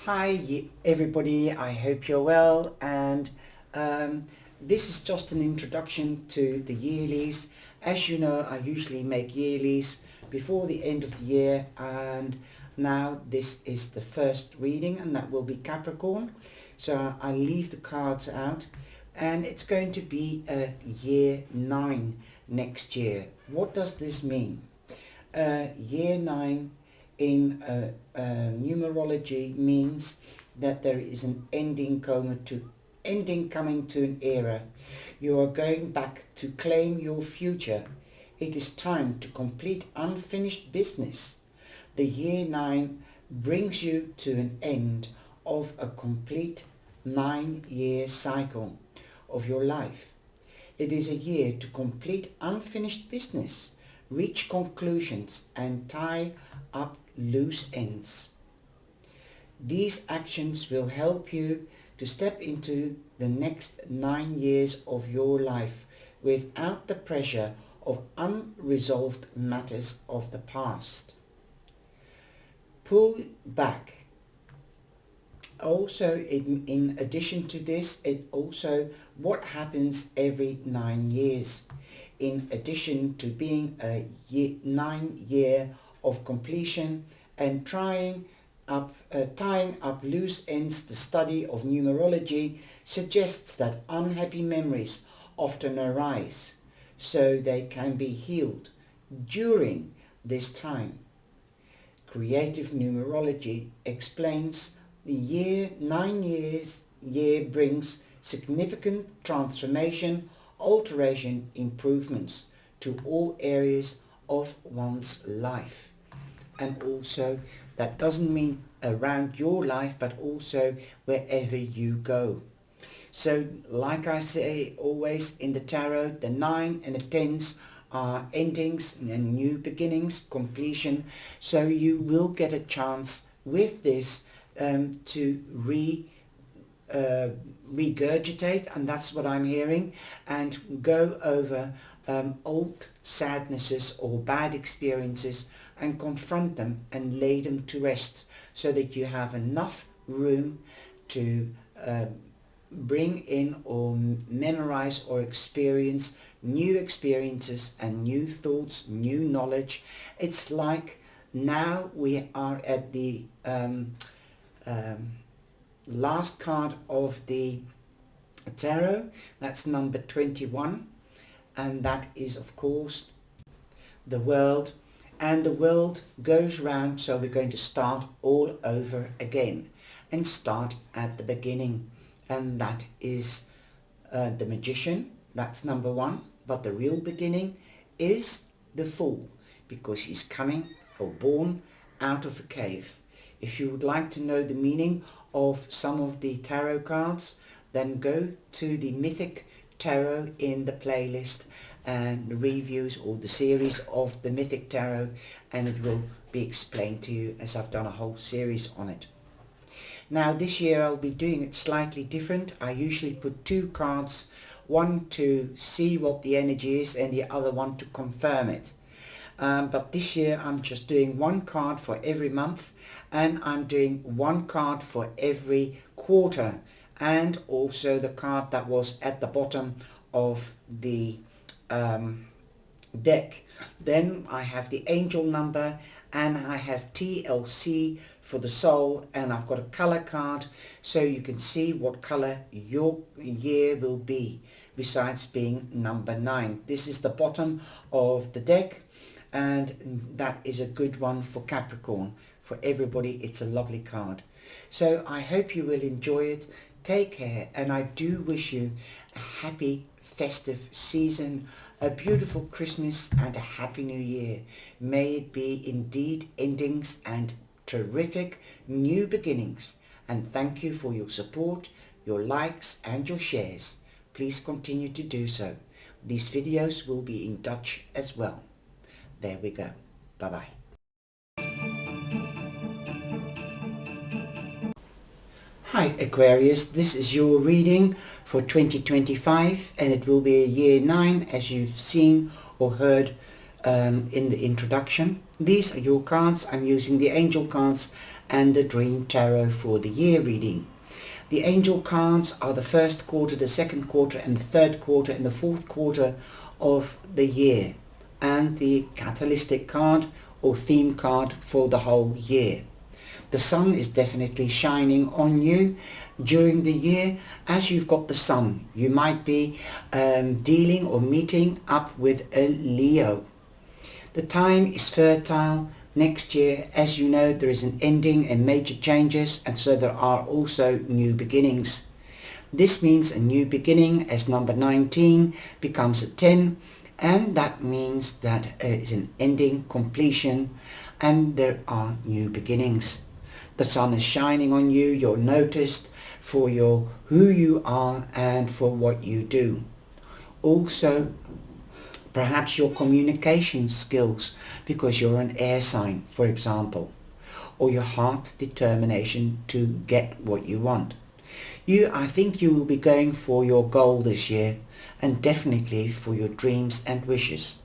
Hi everybody, I hope you're well, and this is just an introduction to the yearlies. As you know, I usually make yearlies before the end of the year, and now this is the first reading, and that will be Capricorn. So I leave the cards out, and it's going to be a year 9 next year. What does this mean? Year 9 in numerology means that there is an ending coming to an era. You are going back to claim your future. It is time to complete unfinished business. The year 9 brings you to an end of a complete 9-year cycle of your life. It is a year to complete unfinished business, reach conclusions, and tie up loose ends. These actions will help you to step into the next 9 years of your life without the pressure of unresolved matters of the past. Pull back. Also, in addition to this, it also what happens every 9 years. In addition to being a 9-year of completion and tying up loose ends, the study of numerology suggests that unhappy memories often arise, so they can be healed during this time. Creative numerology explains the year 9 year brings significant transformation, alteration, improvements to all areas of one's life. And also, that doesn't mean around your life, but also wherever you go. So, like I say always in the tarot, the 9 and the 10s are endings and new beginnings, completion. So you will get a chance with this to regurgitate, and that's what I'm hearing, and go over old sadnesses or bad experiences and confront them and lay them to rest, so that you have enough room to bring in or memorize or experience new experiences and new thoughts, new knowledge. It's like now we are at the last card of the tarot. That's number 21, and that is of course the world. And the world goes round, so we're going to start all over again and start at the beginning, and that is the magician. That's number 1, but the real beginning is the fool, because he's coming or born out of a cave. If you would like to know the meaning of some of the tarot cards, then go to the Mythic Tarot in the playlist and the reviews or the series of the Mythic Tarot, and it will be explained to you, as I've done a whole series on it. Now this year I'll be doing it slightly different. I usually put 2 cards, one to see what the energy is and the other one to confirm it. But this year I'm just doing 1 card for every month, and I'm doing 1 card for every quarter, and also the card that was at the bottom of the deck. Then I have the angel number, and I have TLC for the soul, and I've got a color card so you can see what color your year will be, besides being number 9. This is the bottom of the deck, and that is a good one for Capricorn. For everybody, it's a lovely card. So I hope you will enjoy it. Take care, and I do wish you a happy festive season, a beautiful Christmas, and a happy new year. May it be indeed endings and terrific new beginnings. And thank you for your support, your likes and your shares. Please continue to do so. These videos will be in Dutch as well. There we go. Bye-bye. Hi Aquarius, this is your reading for 2025, and it will be a year 9, as you've seen or heard in the introduction. These are your cards. I'm using the angel cards and the dream tarot for the year reading. The angel cards are the first quarter, the second quarter and the third quarter and the fourth quarter of the year, and the catalytic card or theme card for the whole year. The sun is definitely shining on you during the year. As you've got the sun, you might be dealing or meeting up with a Leo. The time is fertile. Next year, as you know, there is an ending and major changes, and so there are also new beginnings. This means a new beginning as number 19 becomes a 10, and that means that it is an ending, completion, and there are new beginnings. The sun is shining on you. You're noticed for who you are and for what you do. Also, perhaps your communication skills, because you're an air sign, for example, or your heart determination to get what you want. I think you will be going for your goal this year, and definitely for your dreams and wishes.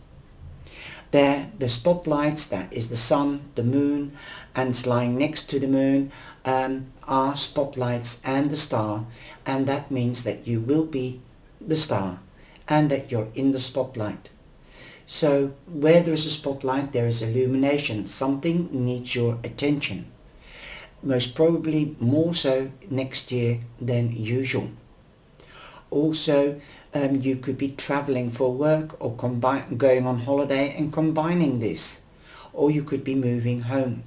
There, the spotlights, that is the sun, the moon, and it's lying next to the moon, are spotlights and the star, and that means that you will be the star and that you're in the spotlight. So where there is a spotlight, there is illumination. Something needs your attention. Most probably more so next year than usual. Also, you could be traveling for work or going on holiday and combining this. Or you could be moving home.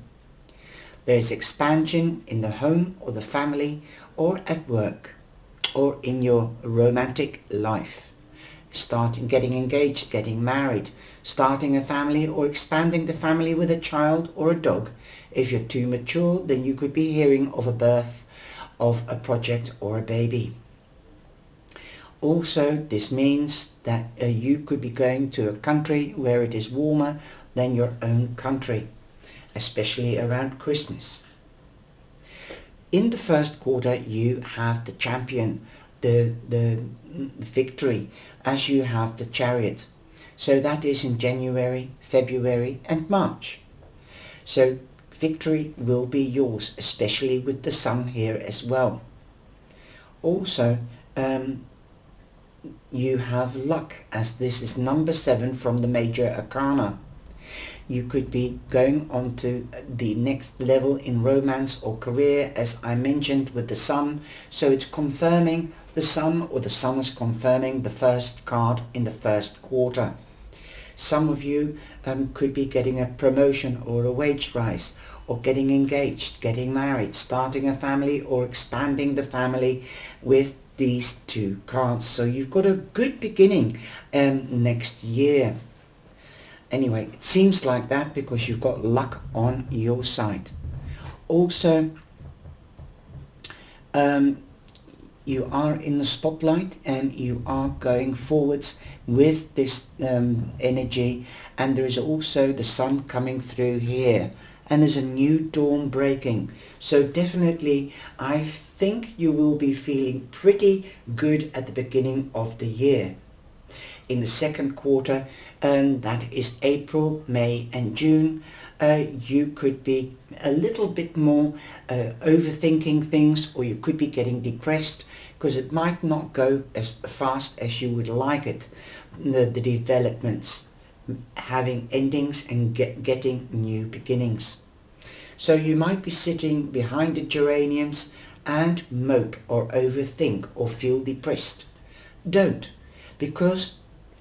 There is expansion in the home or the family or at work or in your romantic life. Getting engaged, getting married, starting a family or expanding the family with a child or a dog. If you're too mature, then you could be hearing of a birth of a project or a baby. Also, this means that you could be going to a country where it is warmer than your own country, especially around Christmas. In the first quarter, you have the champion, the victory, as you have the chariot. So that is in January, February and March. So victory will be yours, especially with the sun here as well. Also, you have luck, as this is number 7 from the major arcana. You could be going on to the next level in romance or career, as I mentioned with the sun. So it's confirming the sun, or the sun is confirming the first card in the first quarter. Some of you could be getting a promotion or a wage rise, or getting engaged, getting married, starting a family or expanding the family with these 2 cards. So you've got a good beginning next year. Anyway, it seems like that because you've got luck on your side. Also, you are in the spotlight and you are going forwards with this energy, and there is also the sun coming through here, and there's a new dawn breaking. So definitely I think you will be feeling pretty good at the beginning of the year. In the second quarter, and that is April, May and June, you could be a little bit more overthinking things, or you could be getting depressed because it might not go as fast as you would like it. The developments having endings and getting new beginnings. So you might be sitting behind the geraniums and mope or overthink or feel depressed. Don't, because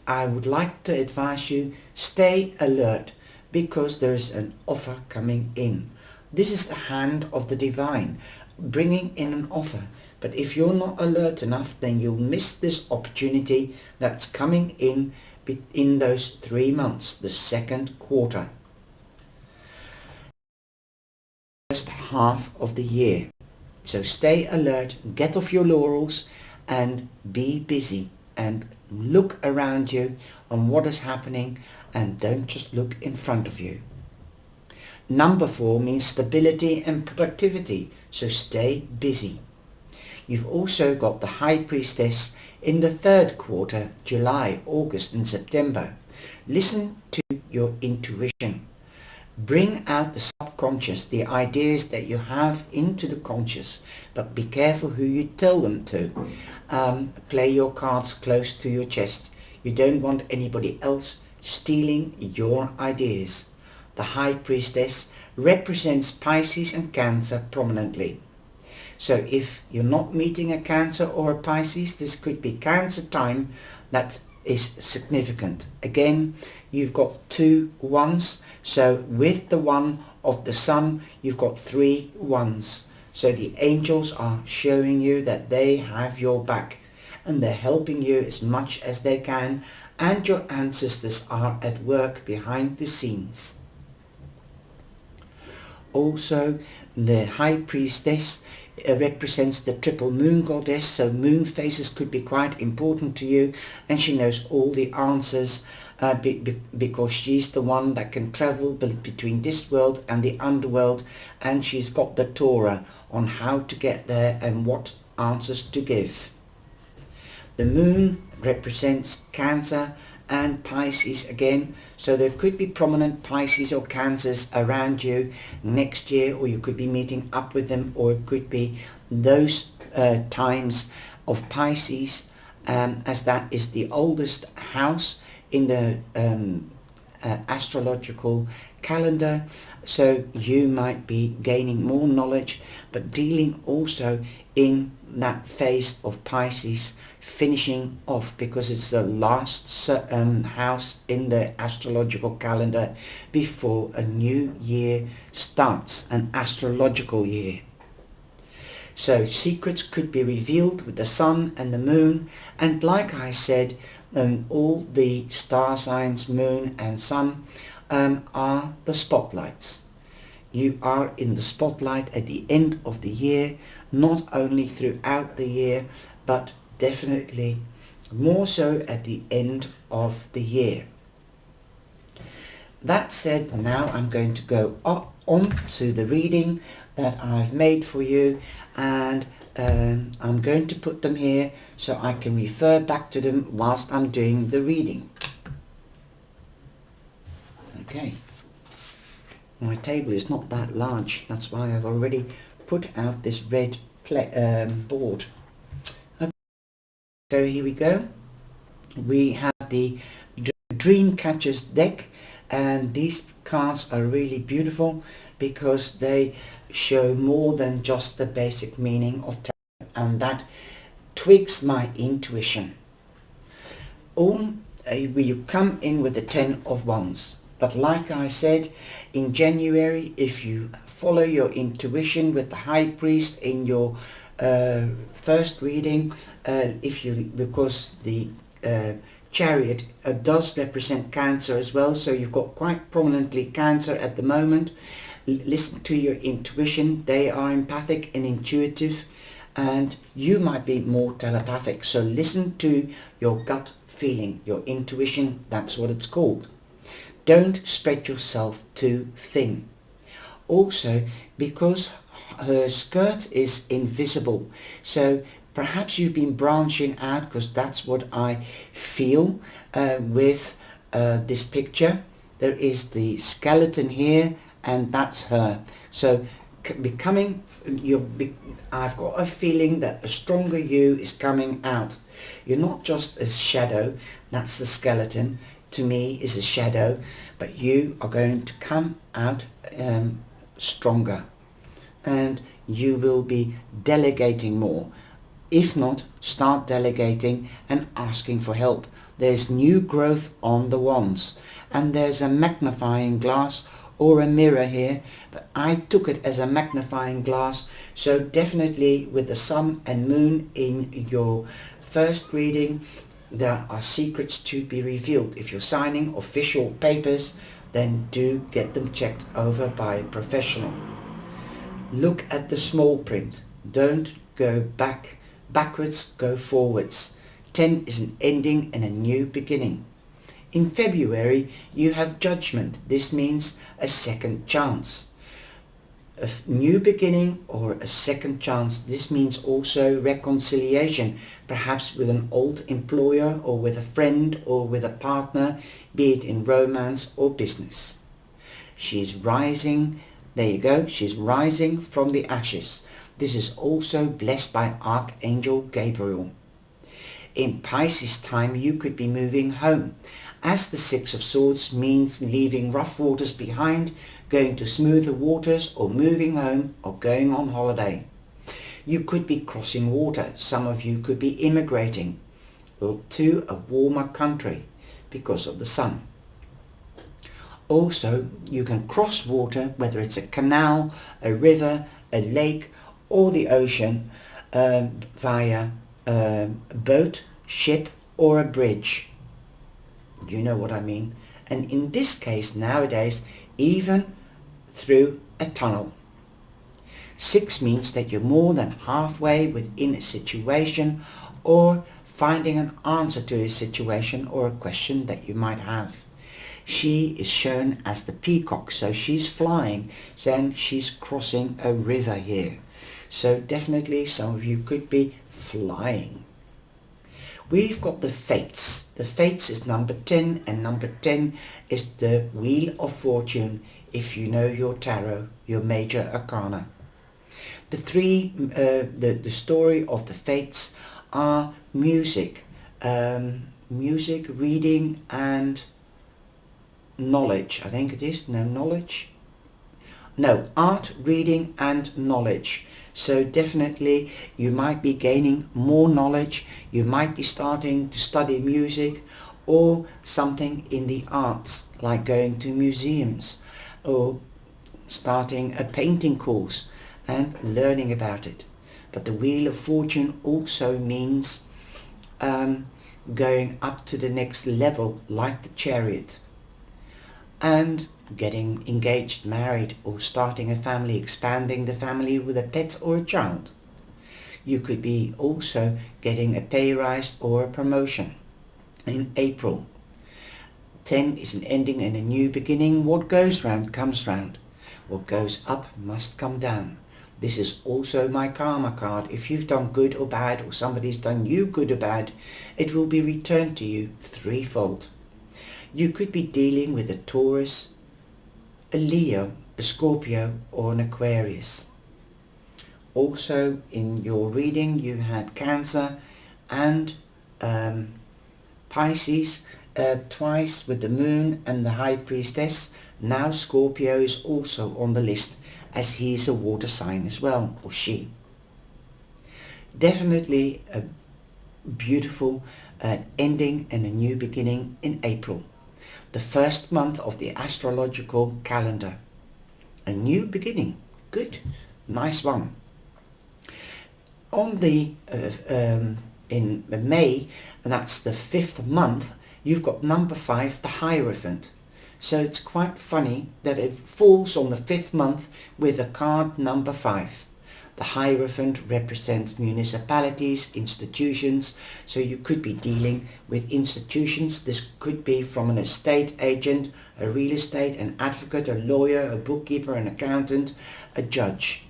I would like to advise you, stay alert, because there is an offer coming in. This is the hand of the divine bringing in an offer. But if you're not alert enough, then you'll miss this opportunity that's coming in those 3 months, the second quarter. First half of the year. So stay alert, get off your laurels and be busy and look around you on what is happening, and don't just look in front of you. Number 4 means stability and productivity, so stay busy. You've also got the High Priestess in the third quarter, July, August and September. Listen to your intuition. Bring out the subconscious, the ideas that you have into the conscious, but be careful who you tell them to. Play your cards close to your chest. You don't want anybody else stealing your ideas. The High Priestess represents Pisces and Cancer prominently. So if you're not meeting a Cancer or a Pisces, this could be Cancer time that is significant. Again, you've got 2 ones, so with the 1 of the Sun, you've got 3 ones. So the angels are showing you that they have your back and they're helping you as much as they can, and your ancestors are at work behind the scenes. Also, the High Priestess represents the triple moon goddess, so moon phases could be quite important to you, and she knows all the answers because she's the one that can travel between this world and the underworld, and she's got the Torah on how to get there and what answers to give. The moon represents Cancer and Pisces again, so there could be prominent Pisces or Cancers around you next year, or you could be meeting up with them, or it could be those times of Pisces, as that is the oldest house in the astrological calendar. So you might be gaining more knowledge, but dealing also in that phase of Pisces, finishing off, because it's the last house in the astrological calendar before a new year starts, an astrological year. So secrets could be revealed with the Sun and the Moon, and like I said, all the star signs, Moon and Sun, are the spotlights. You are in the spotlight at the end of the year, not only throughout the year, but definitely more so at the end of the year. That said, now I'm going to go on to the reading that I've made for you, and I'm going to put them here so I can refer back to them whilst I'm doing the reading. Okay. My table is not that large, that's why I've already put out this red board. Okay. So here we go. We have the Dream Catchers deck, and these cards are really beautiful because they show more than just the basic meaning of tarot, and that twigs my intuition. You come in with the 10 of Wands. But like I said, in January, if you follow your intuition with the High Priest in your first reading, because the Chariot does represent Cancer as well, so you've got quite prominently Cancer at the moment. Listen to your intuition. They are empathic and intuitive, and you might be more telepathic. So listen to your gut feeling, your intuition, that's what it's called. Don't spread yourself too thin. Also, because her skirt is invisible, so perhaps you've been branching out, because that's what I feel with this picture. There is the skeleton here, and that's her. So I've got a feeling that a stronger you is coming out. You're not just a shadow, that's the skeleton. To me is a shadow, but you are going to come out stronger, and you will be delegating more. If not, start delegating and asking for help. There's new growth on the wands, and there's a magnifying glass or a mirror here, but I took it as a magnifying glass. So definitely with the Sun and Moon in your first reading, there are secrets to be revealed. If you're signing official papers, then do get them checked over by a professional. Look at the small print. Don't go backwards, go forwards. 10 is an ending and a new beginning. In February, you have Judgment. This means a second chance. a new beginning or a second chance. This means also reconciliation, perhaps with an old employer or with a friend or with a partner, be it in romance or business. She's rising, there you go, she's rising from the ashes. This is also blessed by Archangel Gabriel. In Pisces time, you could be moving home, as the Six of Swords means leaving rough waters behind, going to smoother waters, or moving home, or going on holiday. You could be crossing water. Some of you could be immigrating to a warmer country because of the sun. Also, you can cross water, whether it's a canal, a river, a lake, or the ocean, via a boat, ship, or a bridge. You know what I mean. And in this case, nowadays, even through a tunnel. 6 means that you're more than halfway within a situation, or finding an answer to a situation or a question that you might have. She is shown as the peacock, so she's flying, then she's crossing a river here. So definitely some of you could be flying. We've got the Fates. The Fates is number 10, and number 10 is the Wheel of Fortune, if you know your tarot, your major arcana. The story of the Fates are music, reading, and knowledge. I think it is. Art, reading, and knowledge. So definitely you might be gaining more knowledge. You might be starting to study music or something in the arts, like going to museums or starting a painting course and learning about it. But the Wheel of Fortune also means going up to the next level, like the Chariot, and getting engaged, married, or starting a family, expanding the family with a pet or a child. You could be also getting a pay rise or a promotion in April. 10 is an ending and a new beginning. What goes round comes round. What goes up must come down. This is also my karma card. If you've done good or bad, or somebody's done you good or bad, it will be returned to you threefold. You could be dealing with a Taurus, a Leo, a Scorpio, or an Aquarius. Also in your reading you had Cancer and Pisces twice with the Moon and the High Priestess. Now Scorpio is also on the list, as he is a water sign as well, or she. Definitely a beautiful ending and a new beginning in April, the first month of the astrological calendar. A new beginning. Good. Nice one. On the in May, and that's the 5th month, you've got number 5, the Hierophant. So it's quite funny that it falls on the 5th month with a card number 5. The Hierophant represents municipalities, institutions, so you could be dealing with institutions. This could be from an estate agent, a real estate, an advocate, a lawyer, a bookkeeper, an accountant, a judge.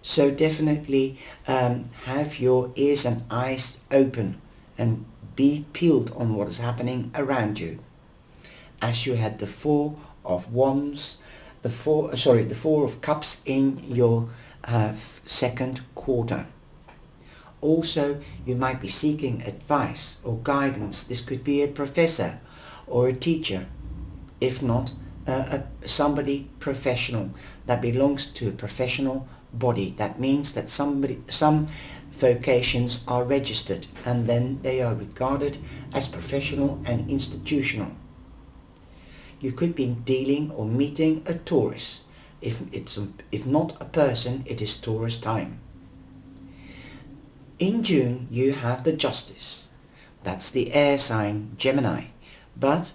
So definitely have your ears and eyes open and be peeled on what is happening around you. As you had the 4 of Wands, the 4 of Cups in your second quarter. Also, you might be seeking advice or guidance. This could be a professor or a teacher, if not somebody professional that belongs to a professional body. That means that some vocations are registered, and then they are regarded as professional and institutional. You could be dealing or meeting a Taurus. If not a person, it is Taurus time. In June you have the Justice. That's the air sign Gemini, but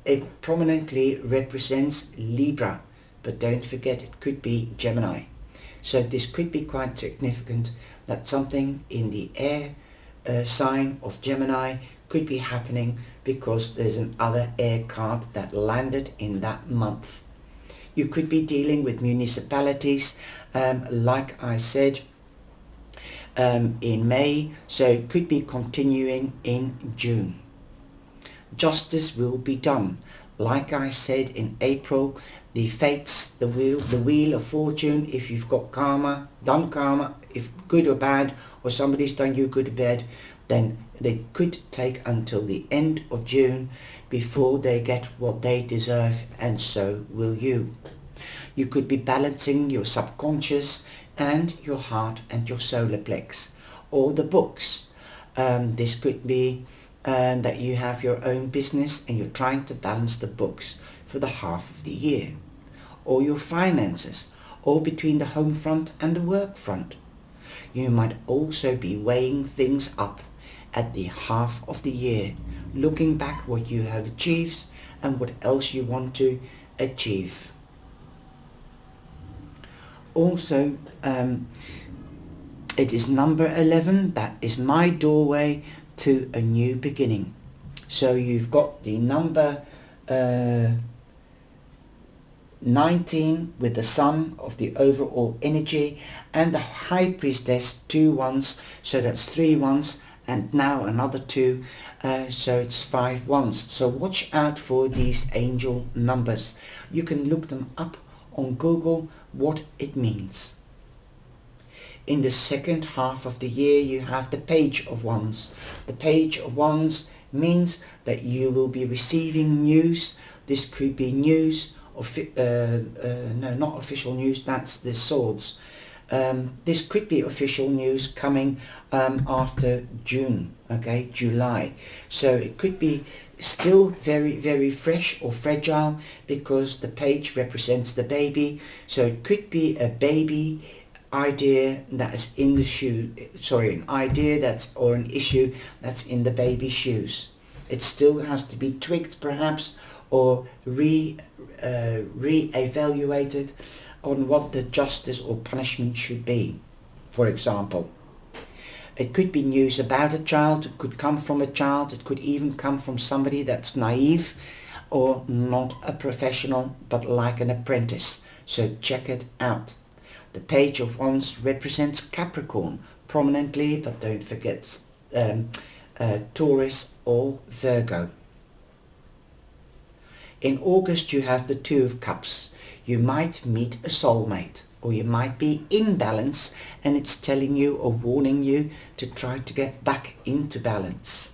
it prominently represents Libra, but don't forget it could be Gemini. So this could be quite significant that something in the air sign of Gemini could be happening, because there's another air card that landed in that month. You could be dealing with municipalities, like I said, in May, so it could be continuing in June. Justice will be done. Like I said in April, the fates, the wheel of fortune, if you've got karma, done karma, if good or bad, or somebody's done you good or bad, then they could take until the end of June before they get what they deserve, and so will you. You could be balancing your subconscious and your heart and your solar plex, or the books. This could be that you have your own business and you're trying to balance the books for the half of the year, or your finances, or between the home front and the work front. You might also be weighing things up at the half of the year, looking back what you have achieved and what else you want to achieve. Also, it is number 11, that is my doorway to a new beginning. So you've got the number 19 with the sun of the overall energy, and the high priestess, 2 ones, so that's 3 ones, and now another 2, so it's 5 ones. So watch out for these angel numbers. You can look them up on Google what it means. In the second half of the year you have the Page of Wands. The Page of Wands means that you will be receiving news. This could be news, no, not official news, that's the swords. This could be official news coming after June, okay, July. So it could be still very, very fresh or fragile, because the page represents the baby. So it could be a baby idea that is in the shoe, sorry, an idea that's, or an issue that's in the baby's shoes. It still has to be tweaked perhaps, or re-evaluated on what the justice or punishment should be. For example, it could be news about a child, it could come from a child, it could even come from somebody that's naive or not a professional but like an apprentice. So check it out. The Page of Wands represents Capricorn prominently, but don't forget Taurus or Virgo. In August you have the 2 of Cups. You might meet a soulmate, or you might be in balance and it's telling you or warning you to try to get back into balance.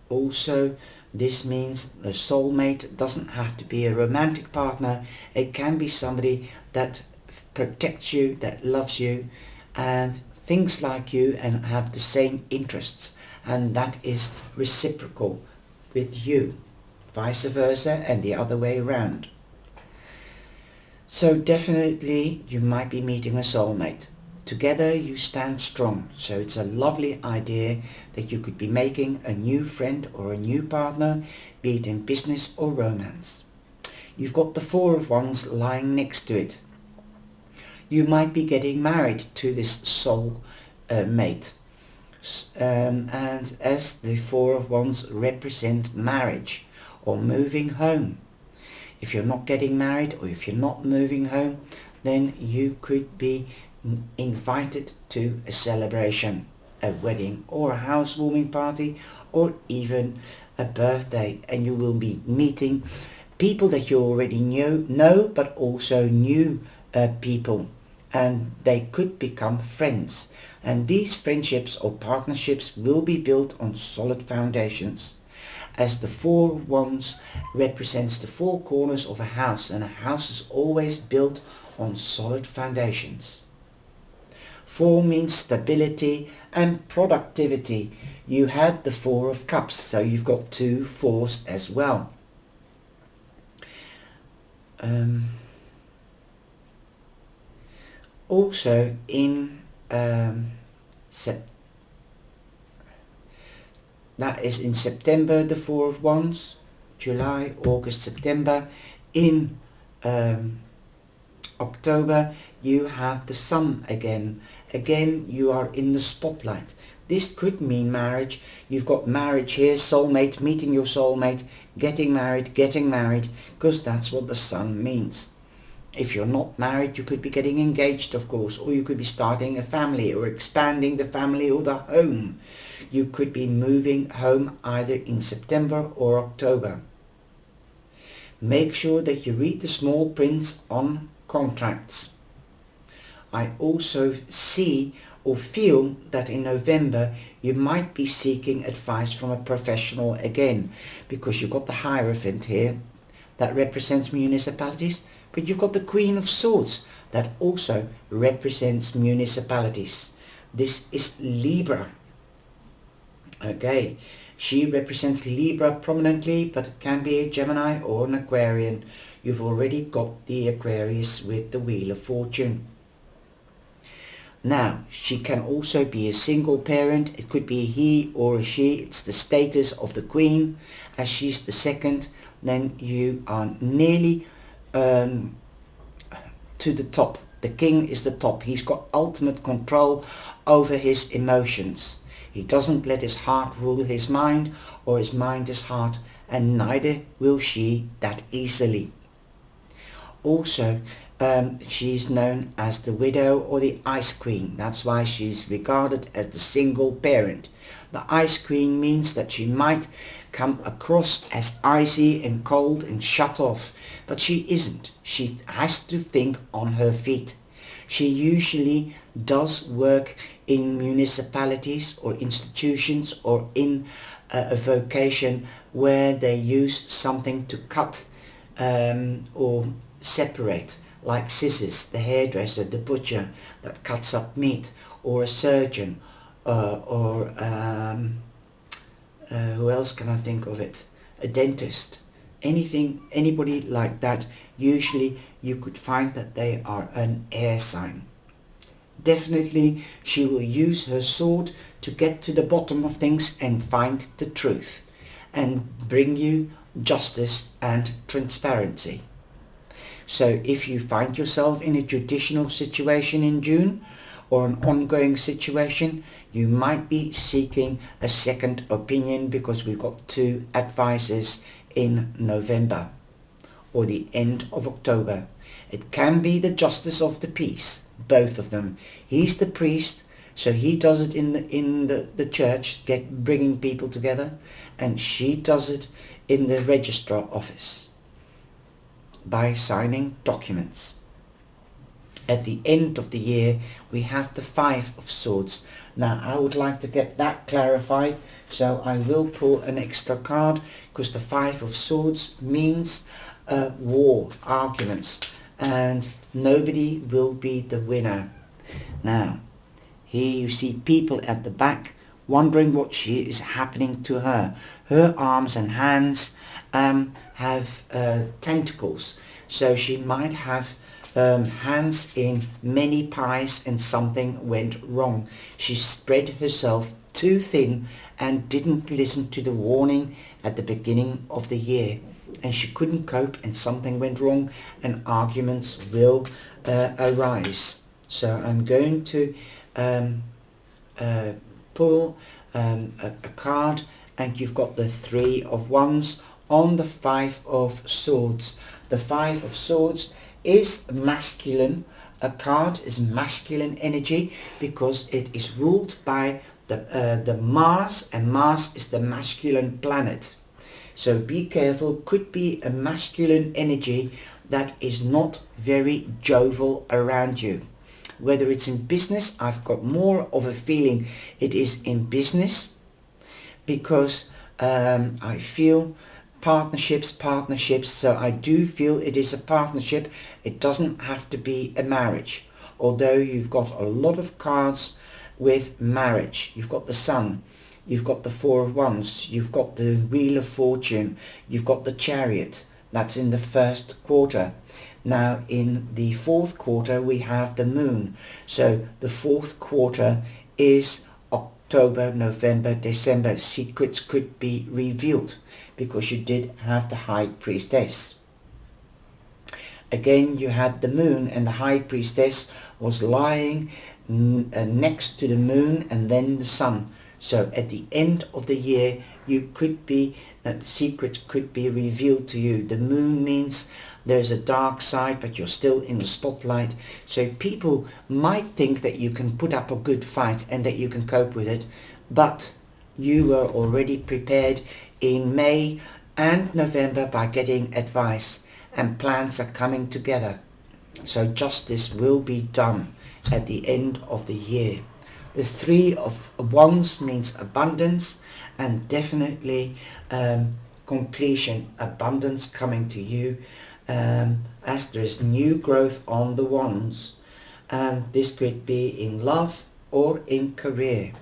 Also, this means the soulmate doesn't have to be a romantic partner. It can be somebody that protects you, that loves you and thinks like you and have the same interests, and that is reciprocal with you, vice versa, and the other way around. So definitely you might be meeting a soulmate. Together you stand strong. So it's a lovely idea that you could be making a new friend or a new partner, be it in business or romance. You've got the 4 of Wands lying next to it. You might be getting married to this soul mate. And as the 4 of Wands represent marriage or moving home. If you're not getting married, or if you're not moving home, then you could be invited to a celebration, a wedding or a housewarming party, or even a birthday, and you will be meeting people that you already know, but also new people, and they could become friends. And these friendships or partnerships will be built on solid foundations. As the 4 of Wands represents the 4 corners of a house, and a house is always built on solid foundations. 4 means stability and productivity. You had the 4 of Cups, so you've got 2 4s as well. Also in that is in September, the 4 of Wands, July, August, September. In October you have the Sun again. Again you are in the spotlight. This could mean marriage. You've got marriage here, soulmate, meeting your soulmate, getting married, because that's what the sun means. If you're not married, you could be getting engaged, of course, or you could be starting a family or expanding the family or the home. You could be moving home either in September or October. Make sure that you read the small print on contracts. I also see or feel that in November you might be seeking advice from a professional again, because you've got the Hierophant here that represents municipalities, but you've got the Queen of Swords that also represents municipalities. This is Libra. Okay, she represents Libra prominently, but it can be a Gemini or an Aquarian. You've already got the Aquarius with the Wheel of Fortune. Now, she can also be a single parent. It could be a he or a she. It's the status of the Queen. As she's the second, then you are nearly to the top. The King is the top. He's got ultimate control over his emotions. He doesn't let his heart rule his mind, or his mind his heart, and neither will she that easily. Also, she's known as the widow or the Ice Queen. That's why she's regarded as the single parent. The Ice Queen means that she might come across as icy and cold and shut off, but she isn't. She has to think on her feet. She usually does work in municipalities or institutions or in a vocation where they use something to cut or separate, like scissors, the hairdresser, the butcher that cuts up meat, or a surgeon, or who else can I think of it? A dentist. Anybody like that. Usually you could find that they are an air sign. Definitely she will use her sword to get to the bottom of things and find the truth and bring you justice and transparency. So if you find yourself in a judicial situation in June, or an ongoing situation, you might be seeking a second opinion, because we've got two advices in November or the end of October. It can be the Justice of the Peace, both of them. He's the priest, so he does it in the church, bringing people together, and she does it in the registrar office by signing documents. At the end of the year, we have the Five of Swords. Now, I would like to get that clarified, so I will pull an extra card, because the Five of Swords means war, arguments, and nobody will be the winner. Now, here you see people at the back wondering what is happening to her. Her arms and hands have tentacles, so she might have hands in many pies and something went wrong. She spread herself too thin and didn't listen to the warning at the beginning of the year, and she couldn't cope and something went wrong and arguments will arise. So I'm going to pull a card, and you've got the Three of Wands on the Five of Swords. The Five of Swords is masculine. A card is masculine energy because it is ruled by the Mars, and Mars is the masculine planet. So be careful. Could be a masculine energy that is not very jovial around you. Whether it's in business, I've got more of a feeling it is in business, because I feel partnerships, so I do feel it is a partnership. It doesn't have to be a marriage, although you've got a lot of cards with marriage. You've got the Sun, you've got the Four of Wands, you've got the Wheel of Fortune, you've got the Chariot. That's in the first quarter. Now in the fourth quarter we have the Moon, so the fourth quarter is October, November, December. Secrets could be revealed because you did have the High Priestess. Again, you had the Moon, and the High Priestess was lying next to the Moon and then the Sun. So at the end of the year, you could be, secrets could be revealed to you. The moon means there's a dark side, but you're still in the spotlight. So people might think that you can put up a good fight and that you can cope with it, but you were already prepared in May and November by getting advice, and plans are coming together. So justice will be done at the end of the year. The Three of Wands means abundance, and definitely completion, abundance coming to you, as there is new growth on the Wands. And this could be in love or in career.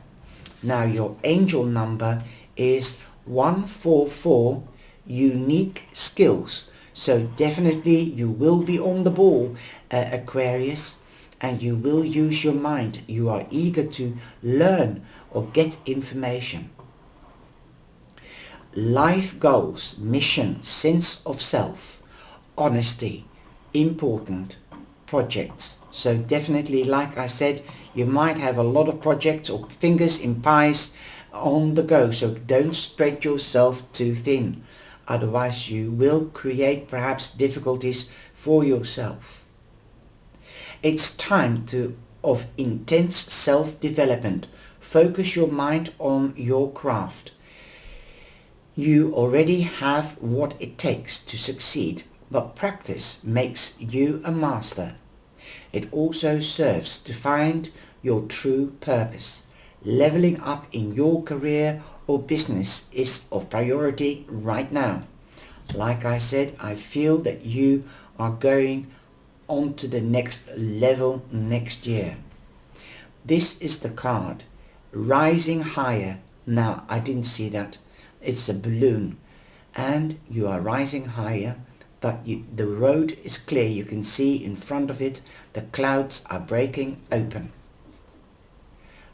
Now your angel number is 144, unique skills. So definitely you will be on the ball, Aquarius, and you will use your mind. You are eager to learn or get information. Life goals, mission, sense of self, honesty, important projects. So definitely, like I said, you might have a lot of projects or fingers in pies on the go. So don't spread yourself too thin. Otherwise you will create perhaps difficulties for yourself. It's time of intense self-development. Focus your mind on your craft. You already have what it takes to succeed, but practice makes you a master. It also serves to find your true purpose. Leveling up in your career or business is of priority right now. Like I said, I feel that you are going on to the next level next year. This is the card, rising higher. Now, I didn't see that. It's a balloon, and you are rising higher, but the road is clear. You can see in front of it, the clouds are breaking open.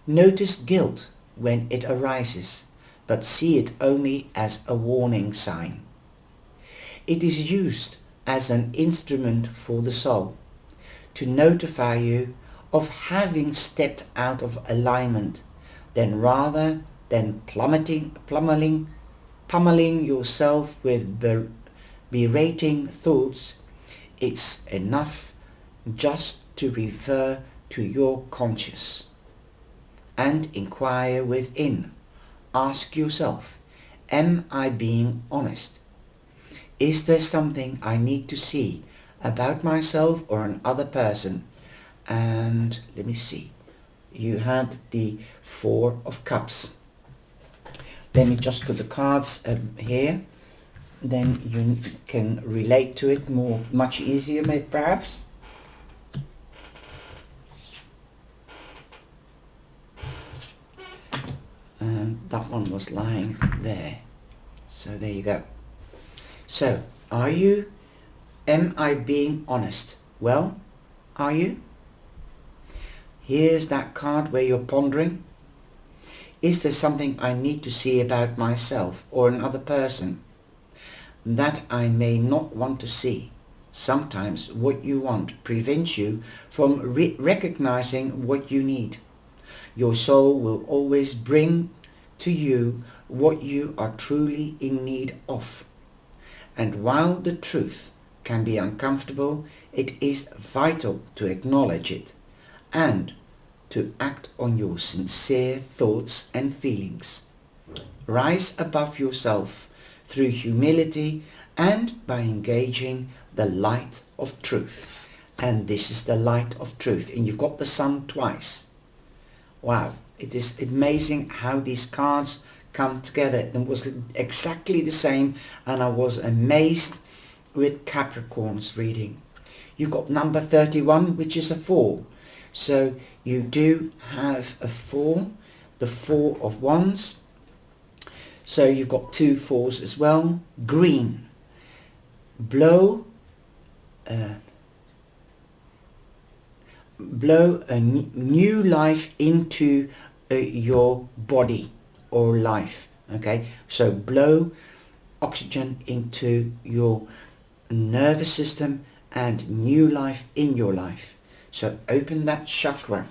Notice guilt when it arises, but see it only as a warning sign. It is used as an instrument for the soul to notify you of having stepped out of alignment, then rather than pummeling yourself with berating thoughts, it's enough just to refer to your conscious and inquire within. Ask yourself, am I being honest? Is there something I need to see about myself or another person? And let me see. You had the Four of Cups. Let me just put the cards here. Then you can relate to it much easier, perhaps. And that one was lying there. So there you go. So, am I being honest? Well, are you? Here's that card where you're pondering. Is there something I need to see about myself or another person that I may not want to see? Sometimes what you want prevents you from recognizing what you need. Your soul will always bring to you what you are truly in need of. And while the truth can be uncomfortable, it is vital to acknowledge it and to act on your sincere thoughts and feelings. Rise above yourself through humility and by engaging the light of truth. And this is the light of truth. And you've got the sun twice. Wow, it is amazing how these cards come together. It was exactly the same, and I was amazed with Capricorn's reading. You've got number 31, which is a 4. So you do have a 4, the Four of Wands. So you've got 2 4s as well. Green. Blow a new life into your body or life. Okay, so blow oxygen into your nervous system and new life in your life. So open that chakra.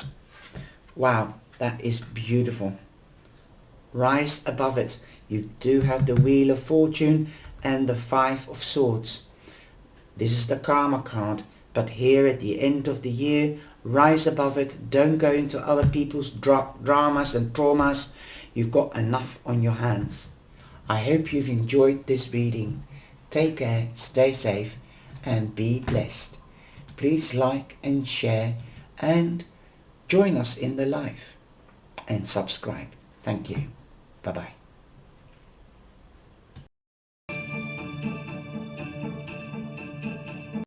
Wow, that is beautiful. rise above it. You do have the Wheel of Fortune and the Five of Swords. This is the karma card, but here at the end of the year, rise above it. Don't go into other people's dramas and traumas. You've got enough on your hands. I hope you've enjoyed this reading. Take care, stay safe, and be blessed. Please like and share and join us in the live and subscribe. Thank you. Bye-bye.